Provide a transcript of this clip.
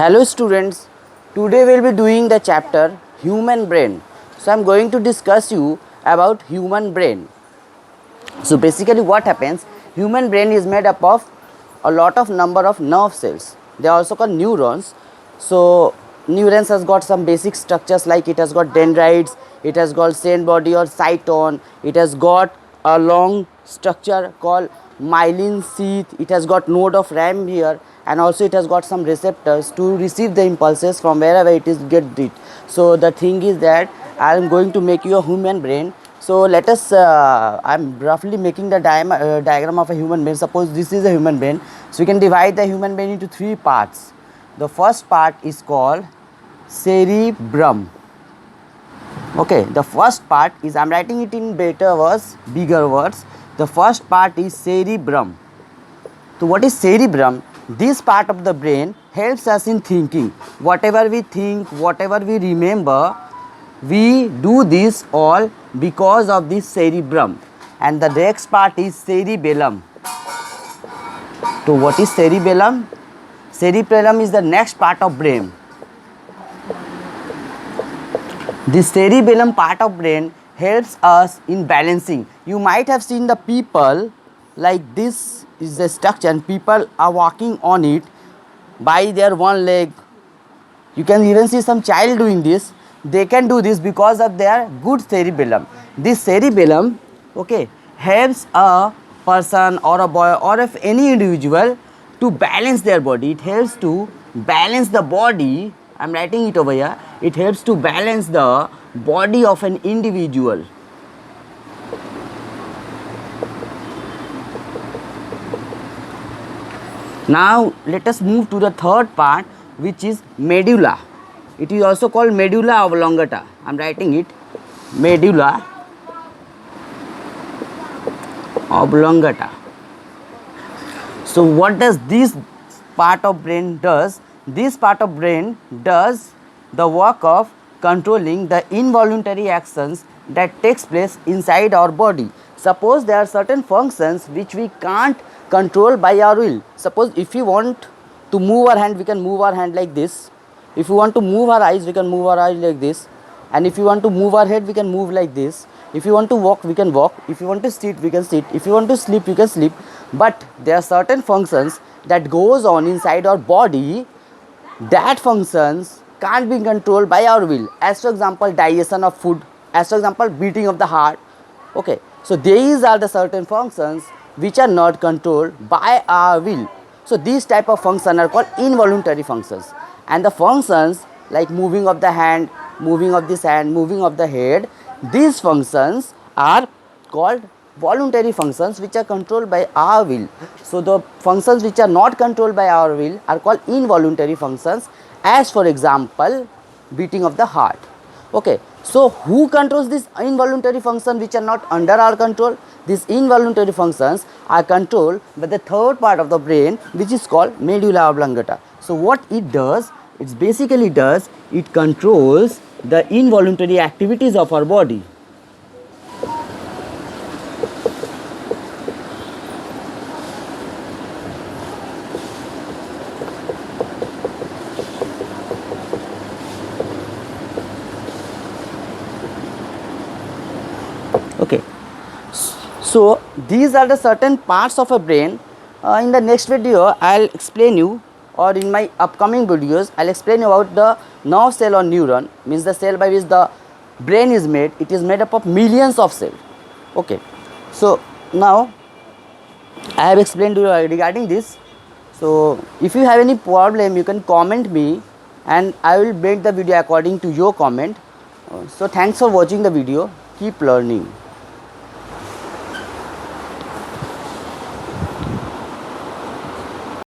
Hello students, today we will be doing the chapter human brain. So I am going to discuss you about human brain. So basically what happens, human brain is made up of a lot of number of nerve cells. They are also called neurons. So neurons has got some basic structures like it has got dendrites, it has got cell body or cyton, it has got a long structure called myelin sheath, it has got node of ram here, and also it has got some receptors to receive the impulses from wherever it is get it. So the thing is that I am going to make you a human brain. So let us I am roughly making the diagram of a human brain. Suppose this is a human brain, so we can divide the human brain into three parts. The first part is called cerebrum. Okay, the first part is, I am writing it in better words, bigger words. The first part is cerebrum. So what is cerebrum? This part of the brain helps us in thinking. Whatever we think, whatever we remember, we do this all because of this cerebrum. And the next part is cerebellum. So what is cerebellum? Cerebellum is the next part of brain. The cerebellum part of brain helps us in balancing. You might have seen the people like this is the structure and people are walking on it by their one leg. You can even see some child doing this. They can do this because of their good cerebellum. This cerebellum, okay, helps a person or a boy or if any individual to balance their body. It helps to balance the body. I am writing it over here. It helps to balance the body of an individual. Now let us move to the third part, which is medulla. It is also called medulla oblongata. I am writing it, medulla oblongata. So what does this part of brain does? This part of brain does the work of controlling the involuntary actions that takes place inside our body. Suppose there are certain functions which we can't control by our will. Suppose if we want to move our hand, we can move our hand like this. If we want to move our eyes, we can move our eyes like this. And if you want to move our head, we can move like this. If you want to walk, we can walk. If you want to sit, we can sit. If you want to sleep, you can sleep. But there are certain functions that goes on inside our body, that functions can't be controlled by our will. As for example, digestion of food, as for example, beating of the heart. Okay, so these are the certain functions which are not controlled by our will. So these type of functions are called involuntary functions. And the functions like moving of the hand, moving of this hand, moving of the head, these functions are called voluntary functions which are controlled by our will. So the functions which are not controlled by our will are called involuntary functions, as for example beating of the heart. Okay, so who controls this involuntary function which are not under our control? These involuntary functions are controlled by the third part of the brain, which is called medulla oblongata. So what it does, it basically does, it controls the involuntary activities of our body. Okay, so these are the certain parts of a brain. In the next video I'll explain you, or in my upcoming videos I'll explain you about the nerve cell or neuron, means the cell by which the brain is made. It is made up of millions of cells. Okay, so now I have explained to you regarding this. So if you have any problem, you can comment me and I will make the video according to your comment. So thanks for watching the video. Keep learning.